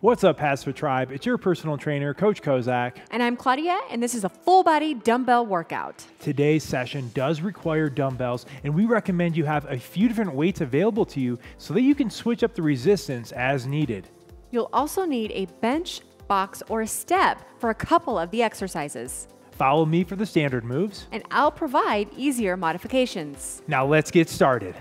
What's up, HASfit Tribe? It's your personal trainer, Coach Kozak. And I'm Claudia, and this is a full-body dumbbell workout. Today's session does require dumbbells, and we recommend you have a few different weights available to you so that you can switch up the resistance as needed. You'll also need a bench, box, or a step for a couple of the exercises. Follow me for the standard moves. And I'll provide easier modifications. Now let's get started.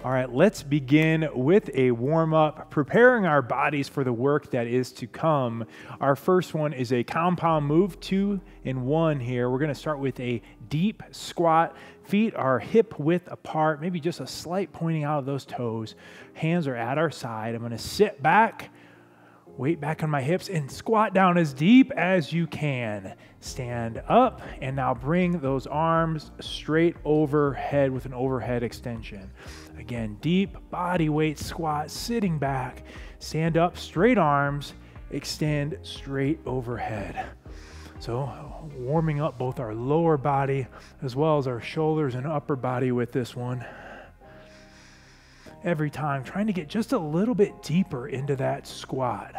All right, let's begin with a warm-up, preparing our bodies for the work that is to come. Our first one is a compound move, 2 in 1 here. We're gonna start with a deep squat. Feet are hip width apart, maybe just a slight pointing out of those toes. Hands are at our side. I'm gonna sit back, weight back on my hips, and squat down as deep as you can. Stand up, and now bring those arms straight overhead with an overhead extension. Again, deep body weight squat, sitting back. Stand up, straight arms, extend straight overhead. So warming up both our lower body as well as our shoulders and upper body with this one. Every time, trying to get just a little bit deeper into that squat.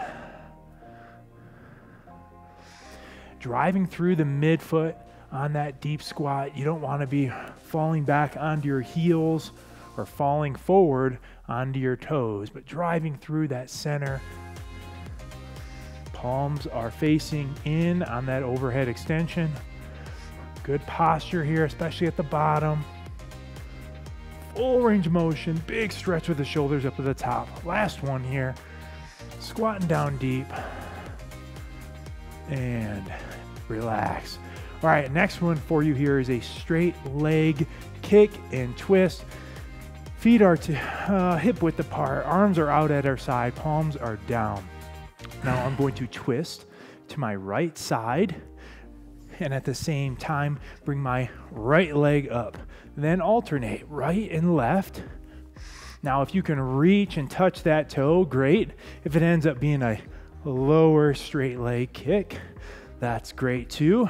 Driving through the midfoot on that deep squat. You don't want to be falling back onto your heels or falling forward onto your toes, but driving through that center. Palms are facing in on that overhead extension. Good posture here, especially at the bottom. Full range of motion, big stretch with the shoulders up to the top. Last one here, squatting down deep and relax. All right, next one for you here is a straight leg kick and twist. Feet are hip width apart, arms are out at our side, palms are down. Now I'm going to twist to my right side, and at the same time, bring my right leg up. Then alternate right and left. Now, if you can reach and touch that toe, great. If it ends up being a lower straight leg kick, that's great too.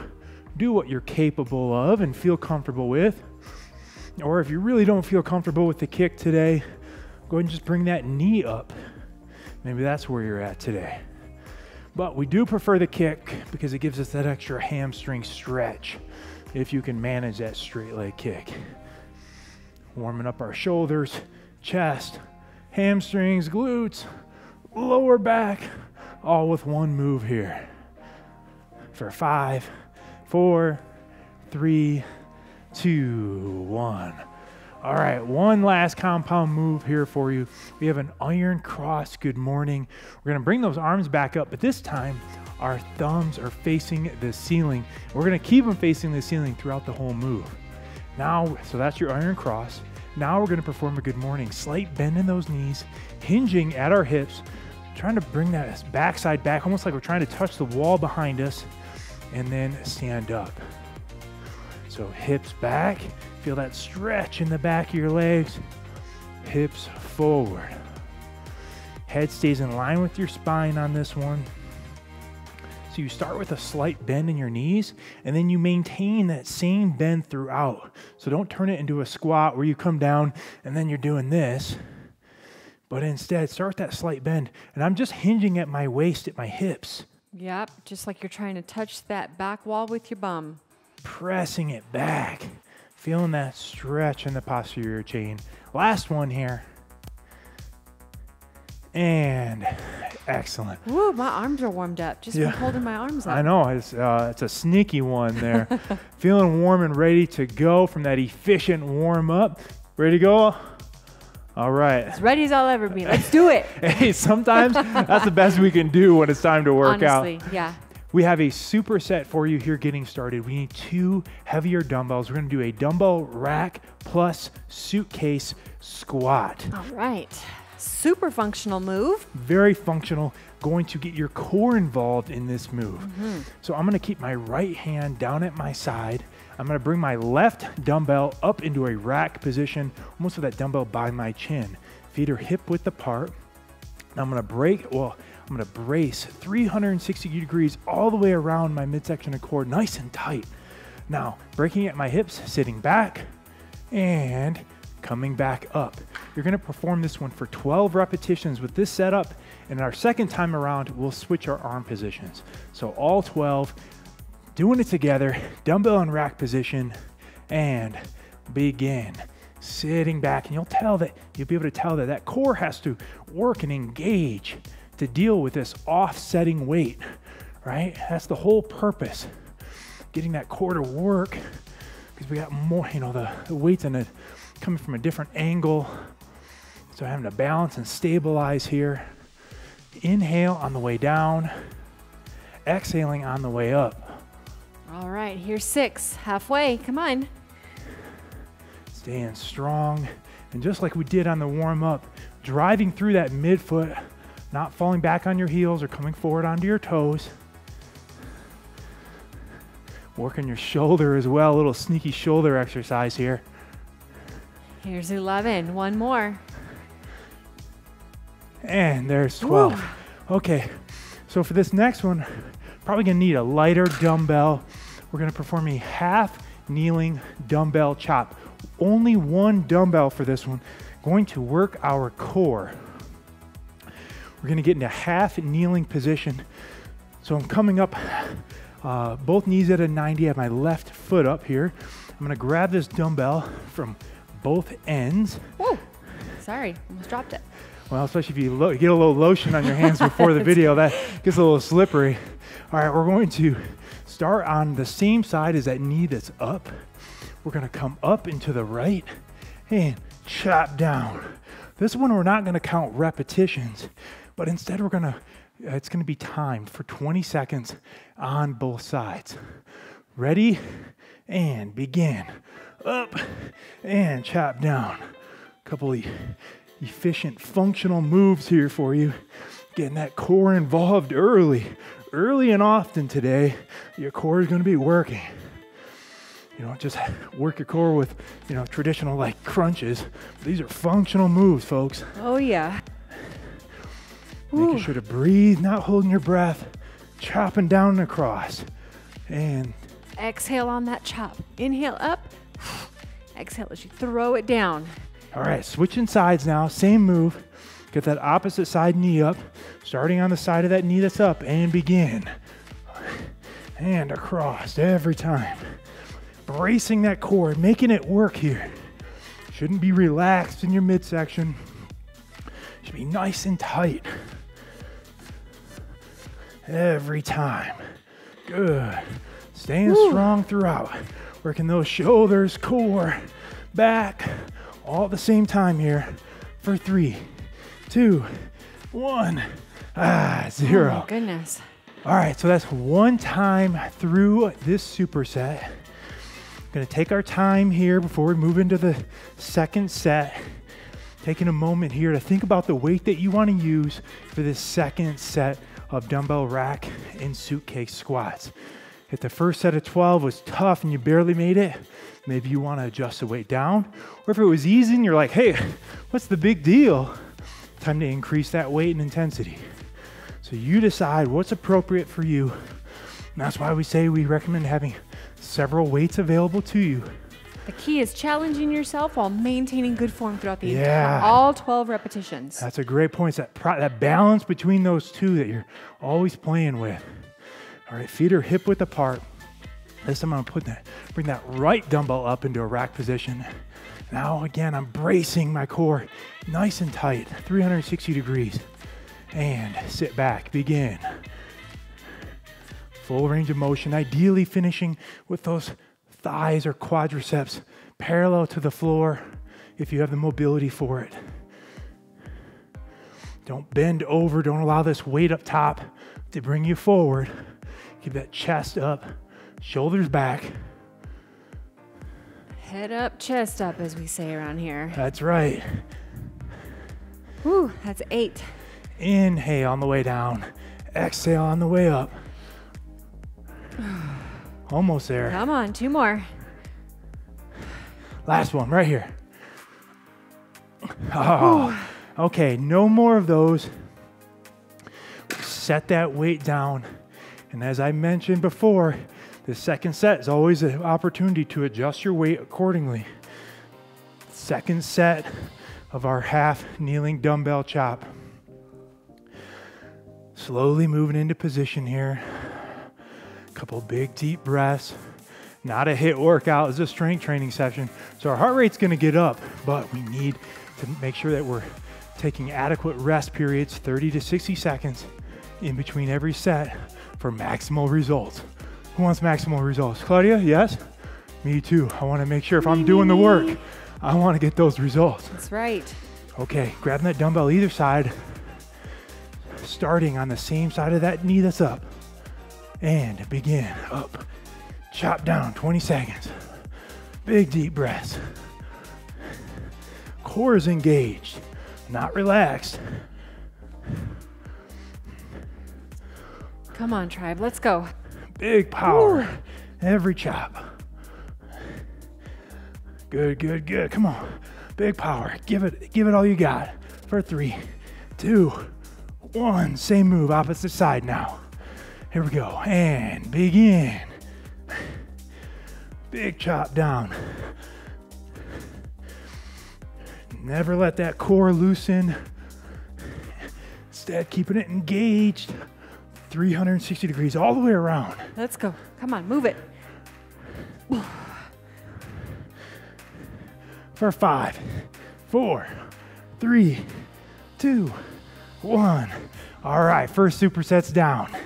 Do what you're capable of and feel comfortable with. Or if you really don't feel comfortable with the kick today, go ahead and just bring that knee up. Maybe that's where you're at today. But we do prefer the kick because it gives us that extra hamstring stretch if you can manage that straight leg kick. Warming up our shoulders, chest, hamstrings, glutes, lower back, all with one move here. For 5, 4, 3, 2, 1. All right, one last compound move here for you. We have an iron cross. Good morning. We're gonna bring those arms back up, but this time our thumbs are facing the ceiling. We're gonna keep them facing the ceiling throughout the whole move. Now, so that's your iron cross. Now we're gonna perform a good morning. Slight bend in those knees, hinging at our hips, trying to bring that backside back, almost like we're trying to touch the wall behind us, and then stand up. So hips back, feel that stretch in the back of your legs, hips forward. Head stays in line with your spine on this one. So you start with a slight bend in your knees, and then you maintain that same bend throughout. So don't turn it into a squat where you come down and then you're doing this, but instead start that slight bend. And I'm just hinging at my waist, at my hips. Yep, just like you're trying to touch that back wall with your bum. Pressing it back, feeling that stretch in the posterior chain. Last one here. And excellent. Woo, my arms are warmed up just from holding my arms up. I know, it's a sneaky one there. Feeling warm and ready to go from that efficient warm up. Ready to go? All right. As ready as I'll ever be. Let's do it. Hey, sometimes that's the best we can do when it's time to work out. Honestly, yeah. We have a superset for you here getting started. We need 2 heavier dumbbells. We're gonna do a dumbbell rack plus suitcase squat. All right. Super functional move. Very functional, going to get your core involved in this move. So I'm gonna keep my right hand down at my side. I'm gonna bring my left dumbbell up into a rack position, almost with that dumbbell by my chin. Feet are hip width apart. I'm gonna brace 360 degrees all the way around my midsection of core, nice and tight. Now, breaking at my hips, sitting back, and coming back up. You're gonna perform this one for 12 repetitions with this setup, and our second time around, we'll switch our arm positions. So all 12, doing it together, dumbbell and rack position, and begin. Sitting back, and you'll be able to tell that that core has to work and engage to deal with this offsetting weight, right? That's the whole purpose, getting that core to work, because we got more, the weight's coming from a different angle. So having to balance and stabilize here. Inhale on the way down, exhaling on the way up. All right, here's 6, halfway, come on. Staying strong. And just like we did on the warm up, driving through that midfoot, not falling back on your heels or coming forward onto your toes. Working your shoulder as well, a little sneaky shoulder exercise here. Here's 11, one more. And there's 12. Woo. Okay, so for this next one, probably gonna need a lighter dumbbell. We're gonna perform a half kneeling dumbbell chop. Only one dumbbell for this one, going to work our core. We're gonna get into half kneeling position. So I'm coming up, both knees at a 90, I have my left foot up here. I'm gonna grab this dumbbell from both ends. Whoa, sorry, almost dropped it. Well, especially if you get a little lotion on your hands before the video, that gets a little slippery. All right, we're going to start on the same side as that knee that's up. We're gonna come up into the right and chop down. This one, we're not gonna count repetitions, but instead it's gonna be timed for 20 seconds on both sides. Ready? And begin. Up and chop down. A couple of efficient, functional moves here for you. Getting that core involved early and often today. Your core is going to be working. You don't just work your core with, traditional like crunches. These are functional moves, folks. Oh yeah. Making sure to breathe, not holding your breath, chopping down and across. And exhale on that chop. Inhale up. Exhale as you throw it down. All right, switching sides now, same move. Get that opposite side knee up, starting on the side of that knee that's up, and begin. And across every time. Bracing that core, making it work here. Shouldn't be relaxed in your midsection. Should be nice and tight. Every time. Good. Staying strong throughout. Working those shoulders, core, back, all at the same time here for 3, 2, 1, 0. Oh my goodness. All right, so that's one time through this superset. Gonna take our time here before we move into the second set. Taking a moment here to think about the weight that you wanna use for this second set of dumbbell rack and suitcase squats. If the first set of 12 was tough and you barely made it, maybe you wanna adjust the weight down. Or if it was easy and you're like, hey, what's the big deal? Time to increase that weight and intensity. So you decide what's appropriate for you. And that's why we say we recommend having several weights available to you. The key is challenging yourself while maintaining good form throughout the all 12 repetitions. That's a great point. It's that balance between those two that you're always playing with. All right, feet are hip width apart. This time I'm gonna bring that right dumbbell up into a rack position. Now again, I'm bracing my core nice and tight, 360 degrees. And sit back, begin. Full range of motion, ideally finishing with those thighs or quadriceps parallel to the floor if you have the mobility for it. Don't bend over, don't allow this weight up top to bring you forward. Keep that chest up, shoulders back. Head up, chest up, as we say around here. That's right. Whew, that's 8. Inhale on the way down. Exhale on the way up. Almost there. Come on, 2 more. Last one right here. Oh, okay, no more of those. Set that weight down. And as I mentioned before, the second set is always an opportunity to adjust your weight accordingly. Second set of our half kneeling dumbbell chop. Slowly moving into position here. Couple big deep breaths. Not a HIIT workout, it's a strength training session. So our heart rate's gonna get up, but we need to make sure that we're taking adequate rest periods, 30 to 60 seconds in between every set for maximal results. Who wants maximal results? Claudia, yes? Me too. I wanna make sure if I'm doing the work, I wanna get those results. That's right. Okay, grabbing that dumbbell either side, starting on the same side of that knee that's up. And begin up. Chop down, 20 seconds. Big deep breaths. Core is engaged, not relaxed. Come on, tribe, let's go. Big power, Ooh. every chop. Good, good, good, come on. Big power, give it all you got. For 3, 2, 1. Same move, opposite side now. Here we go, and begin. Big chop down. Never let that core loosen. Instead, keeping it engaged. 360 degrees all the way around. Let's go. Come on, move it. For 5, 4, 3, 2, 1. All right, first superset's down.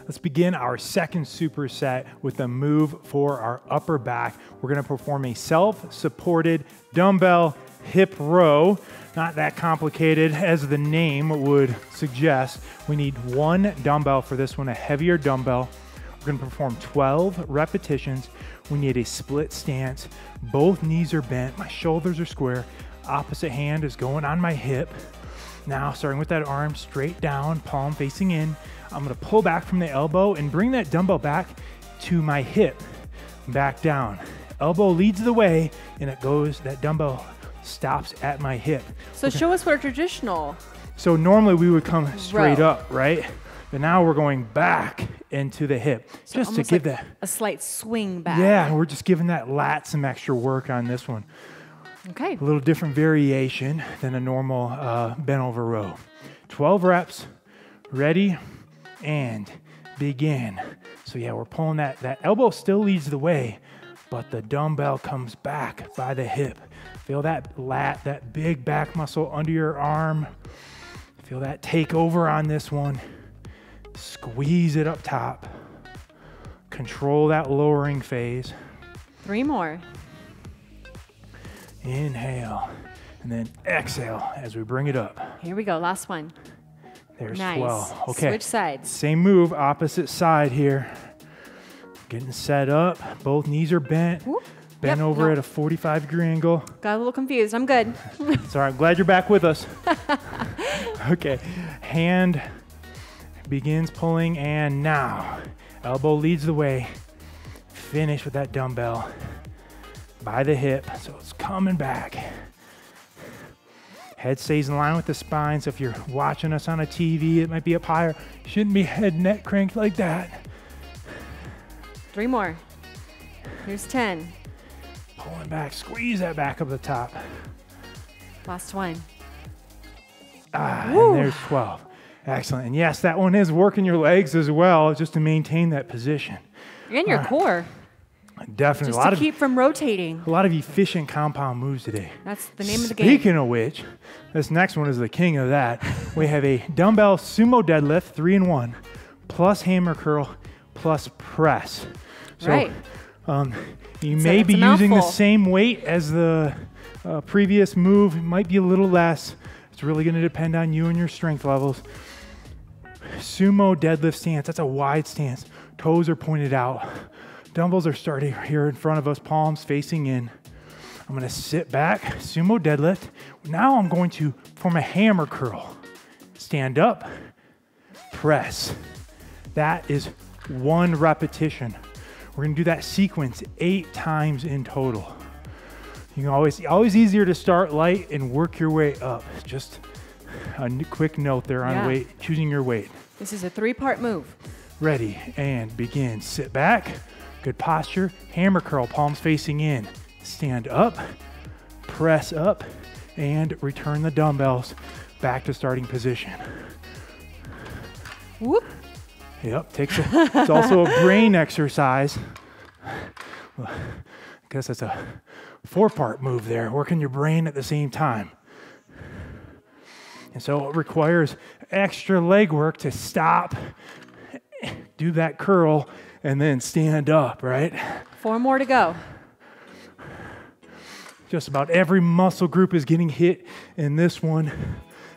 Let's begin our second superset with a move for our upper back. We're gonna perform a self-supported dumbbell hip row. Not that complicated as the name would suggest. We need 1 dumbbell for this one, a heavier dumbbell. We're gonna perform 12 repetitions. We need a split stance. Both knees are bent, my shoulders are square. Opposite hand is going on my hip. Now, starting with that arm straight down, palm facing in, I'm gonna pull back from the elbow and bring that dumbbell back to my hip, back down. Elbow leads the way and it goes, that dumbbell stops at my hip. So show us what a traditional. So normally we would come straight row. up, right? But now we're going back into the hip, So just to almost give like that. a slight swing back. Yeah, we're just giving that lat some extra work on this one. Okay. A little different variation than a normal bent over row. 12 reps, ready, and begin. So yeah, we're pulling that elbow still leads the way, but the dumbbell comes back by the hip. Feel that lat, that big back muscle under your arm. Feel that take over on this one. Squeeze it up top. Control that lowering phase. 3 more. Inhale, and then exhale as we bring it up. Here we go, last one. There's Nice. 12. Okay. Switch sides. Same move, opposite side here. Getting set up. Both knees are bent. Whoop. Bent Yep, over no. at a 45-degree angle. Got a little confused. I'm good. It's all right. I'm glad you're back with us. Okay. Hand begins pulling, and now elbow leads the way. Finish with that dumbbell by the hip, so it's coming back. Head stays in line with the spine, so if you're watching us on a TV, it might be up higher. You shouldn't be head and neck cranked like that. 3 more. Here's 10. Pulling back, squeeze that back up the top. Last one. And there's 12. Excellent. And yes, that one is working your legs as well, just to maintain that position. And your core. Definitely. Just to keep from rotating. A lot of efficient compound moves today. That's the name of the game. Speaking of which, this next one is the king of that. We have a dumbbell sumo deadlift, 3-in-1, plus hammer curl, plus press. So, Right. You may be it's a using the mouthful. same weight as the previous move. It might be a little less. It's really going to depend on you and your strength levels. Sumo deadlift stance, that's a wide stance. Toes are pointed out. Dumbbells are starting here in front of us, palms facing in. I'm gonna sit back, sumo deadlift. Now I'm going to form a hammer curl. Stand up, press. That is 1 repetition. We're gonna do that sequence 8 times in total. You can always easier to start light and work your way up. Just a quick note there on weight, choosing your weight. This is a 3-part move. Ready, and begin. Sit back, good posture, hammer curl, palms facing in. Stand up, press up, and return the dumbbells back to starting position. Whoop. Yep, it's also a brain exercise. I guess that's a 4-part move there, working your brain at the same time. And so it requires extra leg work to stop, do that curl, and then stand up, right? 4 more to go. Just about every muscle group is getting hit in this one,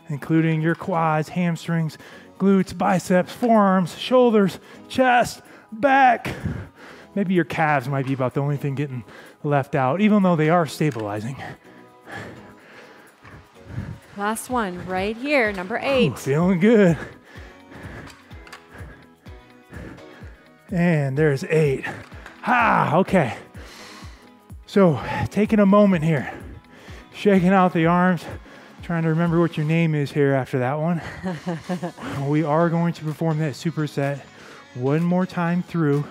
including your quads, hamstrings, glutes, biceps, forearms, shoulders, chest, back. Maybe your calves might be about the only thing getting left out, even though they are stabilizing. Last one right here, number 8. Ooh, feeling good. And there's 8. Okay. So taking a moment here, shaking out the arms, trying to remember what your name is here after that one. We are going to perform that superset one more time through,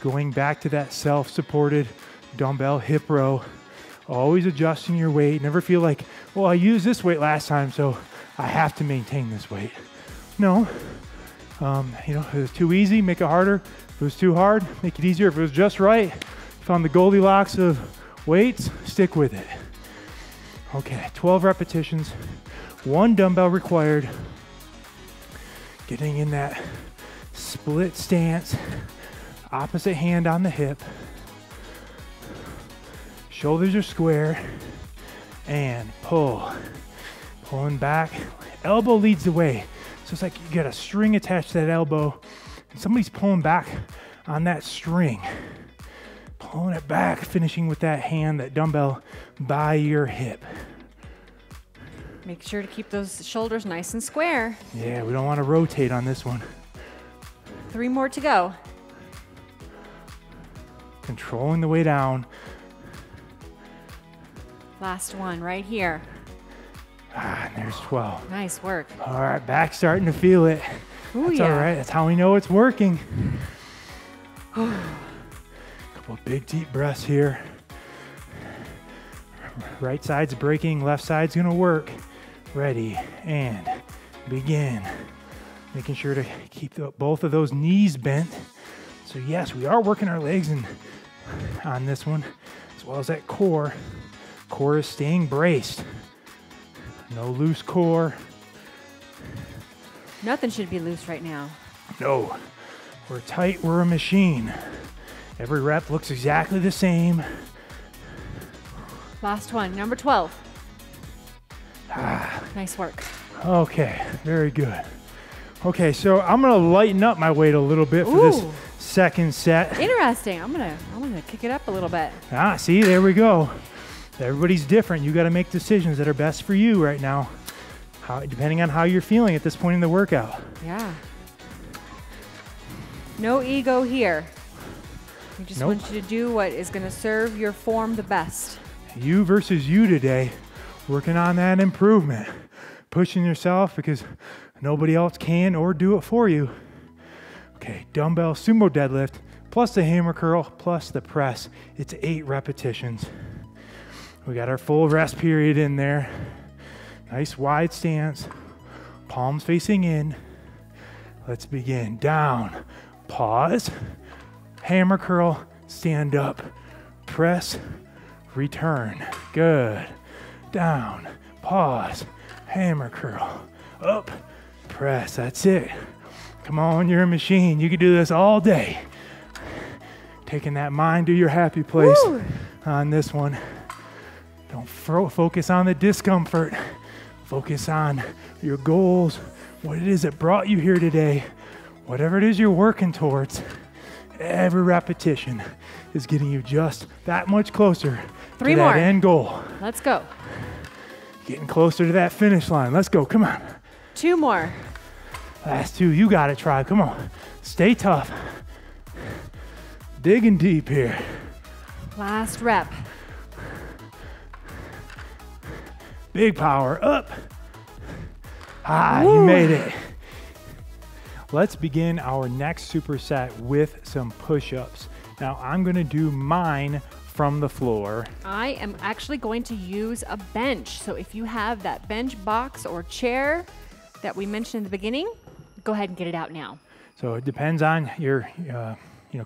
going back to that self-supported dumbbell hip row, always adjusting your weight. Never feel like, well, I used this weight last time, so I have to maintain this weight. No, if it was too easy, make it harder. If it was too hard, make it easier. If it was just right, found the Goldilocks of weights, stick with it. Okay, 12 repetitions, 1 dumbbell required. Getting in that split stance, opposite hand on the hip. Shoulders are square, and pulling back. Elbow leads the way. So it's like you got a string attached to that elbow, and somebody's pulling back on that string. Pulling it back, finishing with that hand, that dumbbell by your hip. Make sure to keep those shoulders nice and square. Yeah, we don't want to rotate on this one. 3 more to go. Controlling the way down. Last one right here. And there's 12. Nice work. All right, back starting to feel it. Ooh, That's yeah. all right. That's how we know it's working. Couple big deep breaths here. Right side's breaking, left side's gonna work. Ready, and begin. Making sure to keep both of those knees bent. So yes, we are working our legs on this one, as well as that core. Core is staying braced. No loose core. Nothing should be loose right now. No, we're tight, we're a machine. Every rep looks exactly the same. Last one, number 12. Nice work. Okay, very good. Okay, so I'm gonna lighten up my weight a little bit for this second set. Interesting. I'm gonna kick it up a little bit. See, there we go. Everybody's different. You got to make decisions that are best for you right now, depending on how you're feeling at this point in the workout. Yeah. No ego here. We just want you to do what is going to serve your form the best. You versus you today, working on that improvement, pushing yourself because nobody else can or do it for you. Okay, dumbbell sumo deadlift plus the hammer curl plus the press. It's 8 repetitions. We got our full rest period in there. Nice wide stance, palms facing in. Let's begin. Down, pause, hammer curl, stand up, press, return. Good. Down, pause, hammer curl, up, press. That's it. Come on, you're a machine. You can do this all day. Taking that mind to your happy place on this one. Don't focus on the discomfort. Focus on your goals, what it is that brought you here today, whatever it is you're working towards. Every repetition is getting you just that much closer to Three that more. end goal. Let's go. Getting closer to that finish line. Let's go. Come on. 2 more. Last 2. You got it, Tribe. Come on. Stay tough. Digging deep here. Last rep. Big power. Up. You made it. Let's begin our next superset with some push-ups. Now I'm gonna do mine from the floor. I am actually going to use a bench. So if you have that bench box or chair that we mentioned in the beginning, go ahead and get it out now. So it depends on your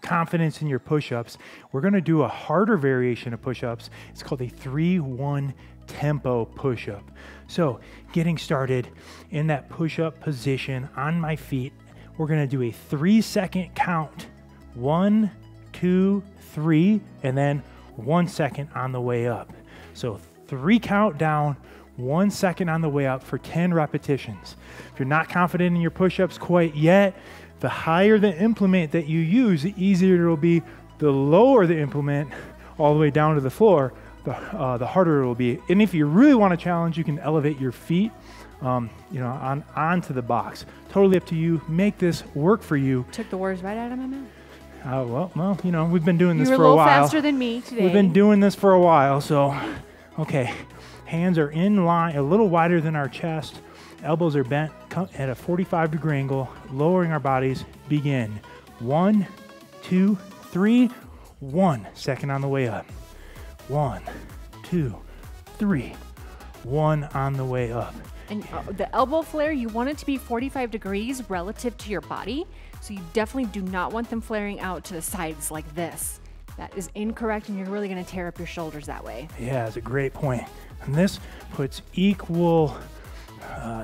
confidence in your push-ups. We're gonna do a harder variation of push-ups. It's called a 3-1 tempo push-up. So getting started in that push-up position on my feet, we're gonna do a 3-second count. 1, 2, 3, and then 1 second on the way up. So 3 count down, 1 second on the way up for 10 repetitions. If you're not confident in your push-ups quite yet, the higher the implement that you use, the easier it'll be. The lower the implement all the way down to the floor, the harder it will be. And if you really want a challenge, you can elevate your feet onto the box. Totally up to you. Make this work for you. Took the words right out of my mouth. Well, we've been doing this for a while. You were a little faster than me today. We've been doing this for a while, so, okay. Hands are in line, a little wider than our chest. Elbows are bent at a 45-degree angle, lowering our bodies. Begin. 1, 2, 3. 1 second on the way up. 1, 2, 3. 1 on the way up. And the elbow flare, you want it to be 45 degrees relative to your body. So you definitely do not want them flaring out to the sides like this. That is incorrect, and you're really going to tear up your shoulders that way. Yeah, that's a great point. And this puts equal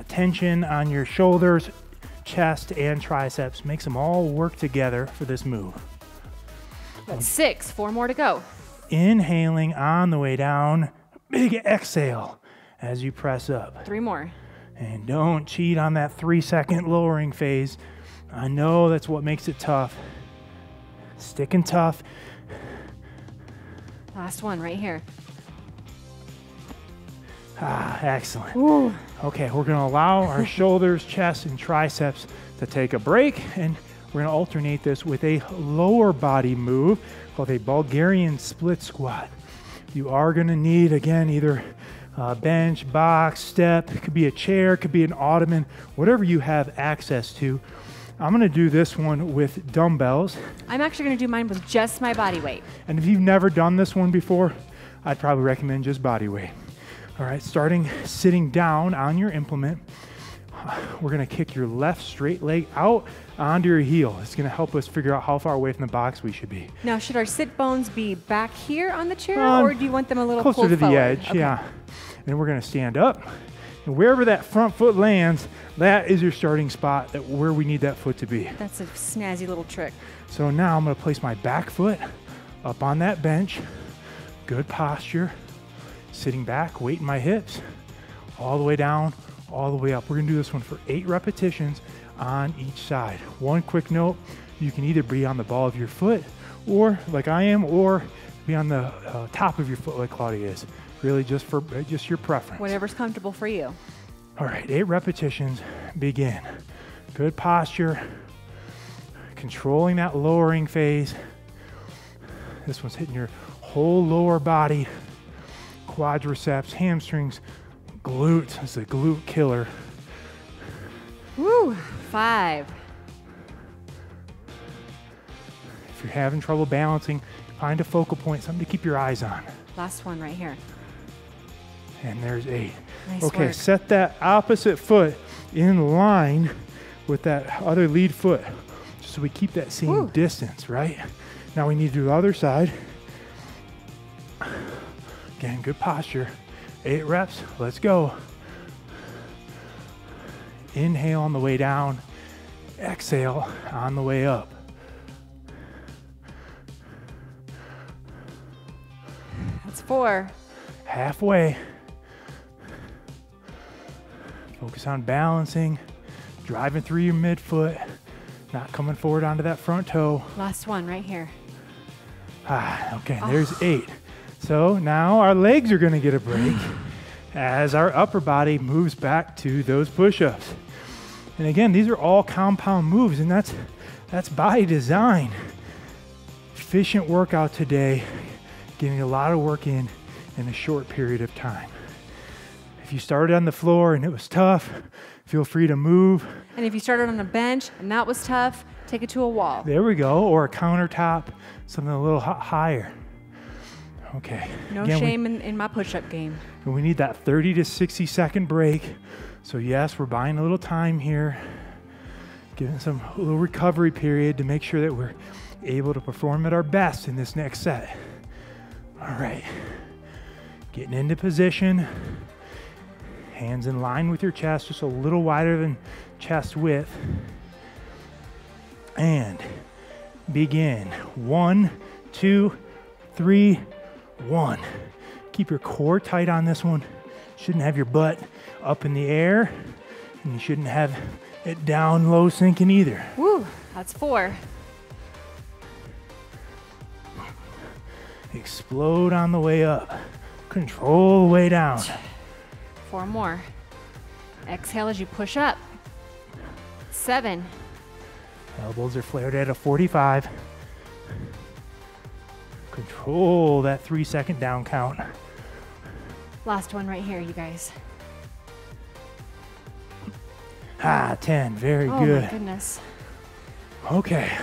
tension on your shoulders, chest, and triceps. Makes them all work together for this move. That's 6. 4 more to go. Inhaling on the way down. Big exhale as you press up. 3 more. And don't cheat on that 3-second lowering phase. I know that's what makes it tough. Sticking tough. Last one right here. Excellent. Ooh. Okay, we're gonna allow our shoulders, chest, and triceps to take a break, and we're gonna alternate this with a lower body move called a Bulgarian split squat. You are gonna need, again, either bench, box, step. It could be a chair, it could be an ottoman, whatever you have access to. I'm gonna do this one with dumbbells. I'm actually gonna do mine with just my body weight. And if you've never done this one before, I'd probably recommend just body weight. All right, starting sitting down on your implement, we're gonna kick your left straight leg out onto your heel. It's gonna help us figure out how far away from the box we should be. Now, should our sit bones be back here on the chair, or do you want them a little closer to the forward? edge? Okay. Yeah. And we're gonna stand up, and wherever that front foot lands, that is your starting spot, where we need that foot to be. That's a snazzy little trick. So now I'm gonna place my back foot up on that bench. Good posture. Sitting back, weight in my hips, all the way down, all the way up. We're gonna do this one for 8 repetitions on each side. One quick note, you can either be on the ball of your foot, or like I am, or be on the top of your foot like Claudia is. Really just your preference. Whatever's comfortable for you. All right, 8 repetitions, begin. Good posture, controlling that lowering phase. This one's hitting your whole lower body, quadriceps, hamstrings, glutes. It's a glute killer. Woo, 5. If you're having trouble balancing, find a focal point, something to keep your eyes on. Last one right here. And there's 8. Nice Okay, work. set that opposite foot in line with that other lead foot, just so we keep that same distance, right? Now we need to do the other side. Again, good posture. 8 reps, let's go. Inhale on the way down, exhale on the way up. That's 4. Halfway. Focus on balancing, driving through your midfoot, Not coming forward onto that front toe. Last one right here. Okay, there's 8. So now our legs are gonna get a break as our upper body moves back to those push-ups. And again, these are all compound moves, and that's by design. Efficient workout today, getting a lot of work in a short period of time. If you started on the floor and it was tough, feel free to move. And if you started on a bench and that was tough, take it to a wall. There we go, or a countertop, something a little higher. Okay. No Again, shame in my push-up game. we need that 30 to 60 second break. So yes, we're buying a little time here, giving a little recovery period to make sure that we're able to perform at our best in this next set. All right, getting into position, hands in line with your chest, just a little wider than chest width. And begin. 1, 2, 3, 1. Keep your core tight on this one. Shouldn't have your butt up in the air, and you shouldn't have it down low sinking either. Woo, that's 4. Explode on the way up. Control the way down. 4 more. Exhale as you push up. 7. Elbows are flared at a 45. Control that 3-second down count. Last one right here, you guys. 10, very Oh good. my goodness. Okay,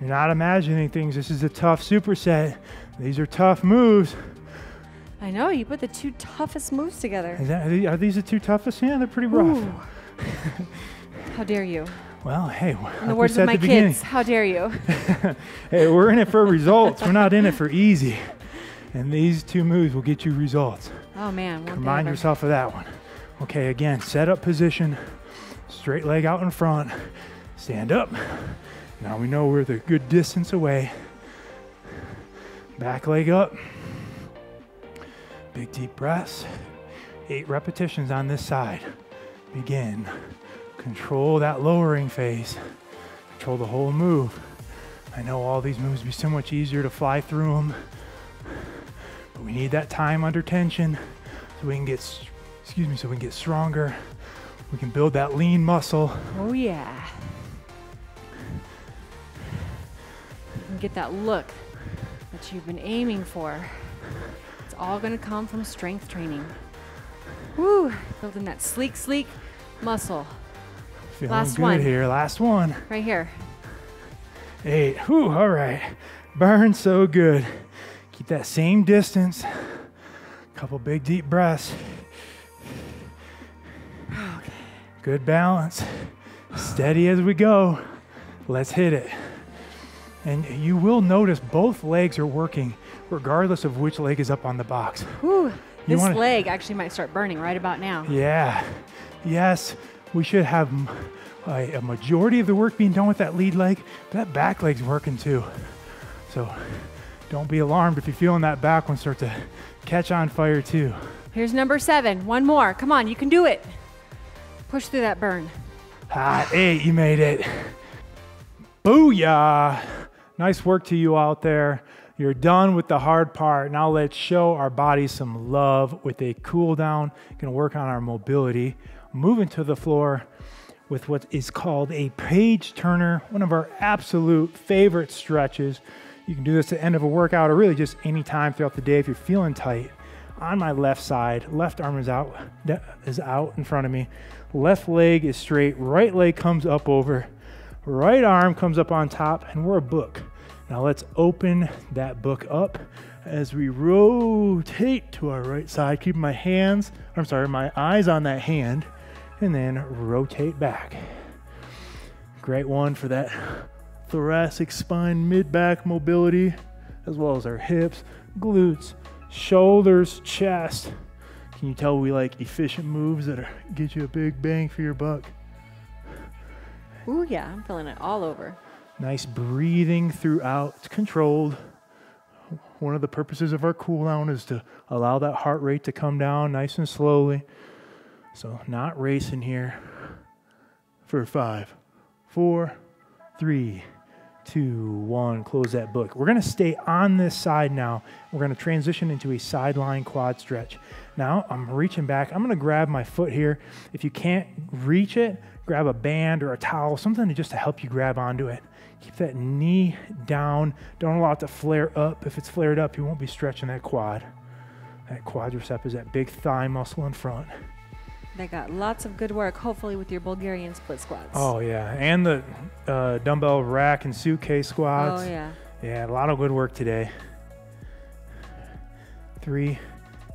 you're not imagining things. This is a tough superset. These are tough moves. I know, you put the 2 toughest moves together. Are these the 2 toughest? Yeah, they're pretty rough. Ooh. How dare you? Well, hey, In the words of my kids, how dare you? Hey, we're in it for results. We're not in it for easy. And these 2 moves will get you results. Oh man, Remind yourself of that one. Okay, again, set up position, straight leg out in front, stand up. Now we know we're the good distance away. Back leg up. Big deep breaths. 8 repetitions on this side. Begin. Control that lowering phase. Control the whole move. I know all these moves would be so much easier to fly through them, but we need that time under tension so we can get, so we can get stronger. We can build that lean muscle. Oh yeah. And get that look that you've been aiming for. It's all gonna come from strength training. Woo, building that sleek muscle. Feeling Last good one. here. Last one. Right here. 8. Whew, all right. Burn so good. Keep that same distance. Couple big deep breaths. Okay. Good balance. Steady as we go. Let's hit it. And you will notice both legs are working regardless of which leg is up on the box. Whew. This leg actually might start burning right about now. Yeah. Yes, we should have a majority of the work being done with that lead leg, but that back leg's working too. So don't be alarmed if you're feeling that back one start to catch on fire too. Here's number 7. One more. Come on, you can do it. Push through that burn. 8, you made it. Booyah. Nice work to you out there. You're done with the hard part. Now let's show our bodies some love with a cool down. Gonna work on our mobility. Moving to the floor with what is called a page turner, one of our absolute favorite stretches. You can do this at the end of a workout or really just any time throughout the day if you're feeling tight. On my left side, left arm is out in front of me. Left leg is straight, right leg comes up over, right arm comes up on top, and we're a book. Now let's open that book up as we rotate to our right side, keeping my eyes on that hand, and then rotate back. Great one for that thoracic spine, mid-back mobility, as well as our hips, glutes, shoulders, chest. Can you tell we like efficient moves that get you a big bang for your buck? Ooh, yeah, I'm feeling it all over. Nice breathing throughout. It's controlled. One of the purposes of our cool down is to allow that heart rate to come down nice and slowly. So not racing here. For 5, 4, 3, 2, 1. Close that book. We're going to stay on this side now. We're going to transition into a sideline quad stretch. Now I'm reaching back. I'm going to grab my foot here. If you can't reach it, grab a band or a towel, something just to help you grab onto it. Keep that knee down. Don't allow it to flare up. If it's flared up, you won't be stretching that quad. That quadricep is that big thigh muscle in front. They got lots of good work, hopefully, with your Bulgarian split squats. Oh, yeah. And the dumbbell rack and suitcase squats. Oh, yeah. Yeah, a lot of good work today. 3,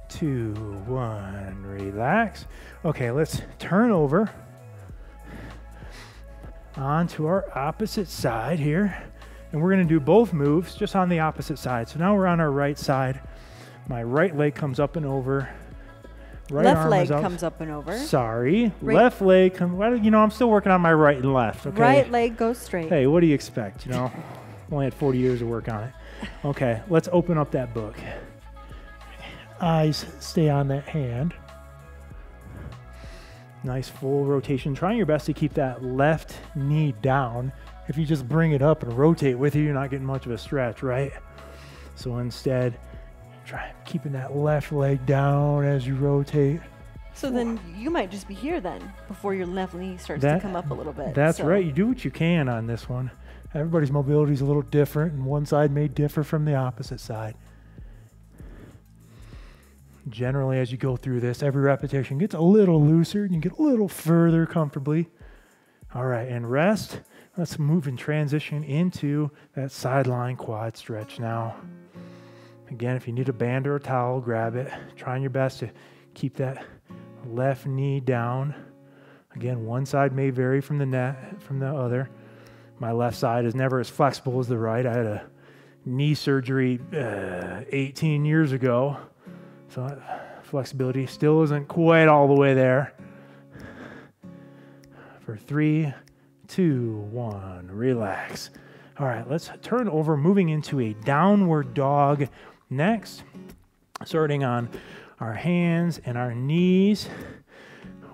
2, 1. Relax. Okay, let's turn over onto our opposite side here. And we're going to do both moves just on the opposite side. So now we're on our right side. My right leg comes up and over. Right left arm leg is up. comes up and over. Sorry. Right. Left leg comes, well, you know, I'm still working on my right and left. Okay. Right leg goes straight. Hey, what do you expect? You know, only had 40 years to work on it. Okay, let's open up that book. Eyes stay on that hand. Nice full rotation. Trying your best to keep that left knee down. If you just bring it up and rotate with you, you're not getting much of a stretch, right? So instead, try keeping that left leg down as you rotate. So then you might just be here then before your left knee starts to come up a little bit. That's right. You do what you can on this one. Everybody's mobility is a little different, and one side may differ from the opposite side. Generally, as you go through this, every repetition gets a little looser, and you get a little further comfortably. All right, and rest. Let's move and transition into that sideline quad stretch now. Again, if you need a band or a towel, grab it. Trying your best to keep that left knee down. Again, one side may vary from the other. My left side is never as flexible as the right. I had a knee surgery 18 years ago, so flexibility still isn't quite all the way there. For 3, 2, 1, relax. All right, let's turn over, moving into a downward dog next, starting on our hands and our knees.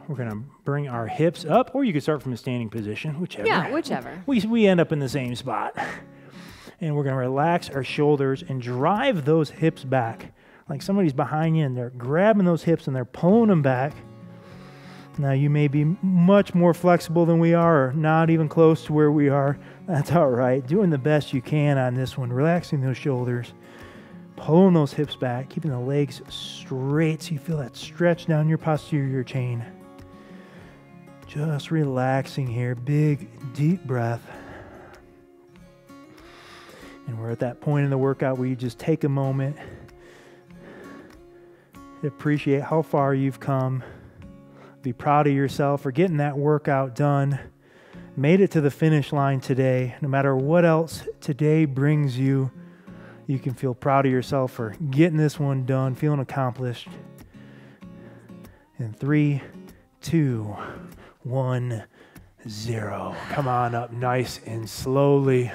We're going to bring our hips up, or you can start from a standing position, whichever. Yeah, whichever. We end up in the same spot. And we're going to relax our shoulders and drive those hips back. Like somebody's behind you and they're grabbing those hips and they're pulling them back. Now, you may be much more flexible than we are, or not even close to where we are. That's all right. Doing the best you can on this one. Relaxing those shoulders. Pulling those hips back. Keeping the legs straight so you feel that stretch down your posterior chain. Just relaxing here. Big, deep breath. And we're at that point in the workout where you just take a moment to appreciate how far you've come. Be proud of yourself for getting that workout done. Made it to the finish line today. No matter what else today brings you, you can feel proud of yourself for getting this one done, feeling accomplished. In 3, 2, 1, 0. Come on up nice and slowly.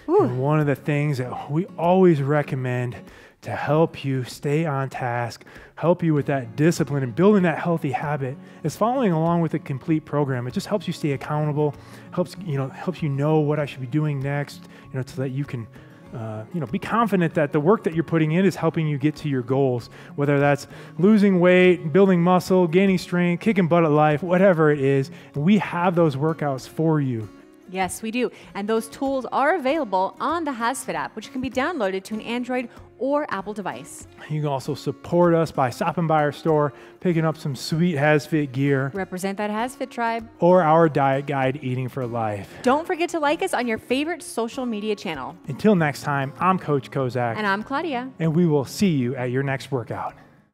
And one of the things that we always recommend to help you stay on task, help you with that discipline and building that healthy habit is following along with a complete program. It just helps you stay accountable, helps you know what I should be doing next, so that you can be confident that the work that you're putting in is helping you get to your goals, whether that's losing weight, building muscle, gaining strength, kicking butt at life, whatever it is. We have those workouts for you. Yes, we do. And those tools are available on the HASfit app, which can be downloaded to an Android or Apple device. You can also support us by stopping by our store, picking up some sweet HASfit gear. Represent that HASfit tribe. Or our diet guide, Eating for Life. Don't forget to like us on your favorite social media channel. Until next time, I'm Coach Kozak. And I'm Claudia. And we will see you at your next workout.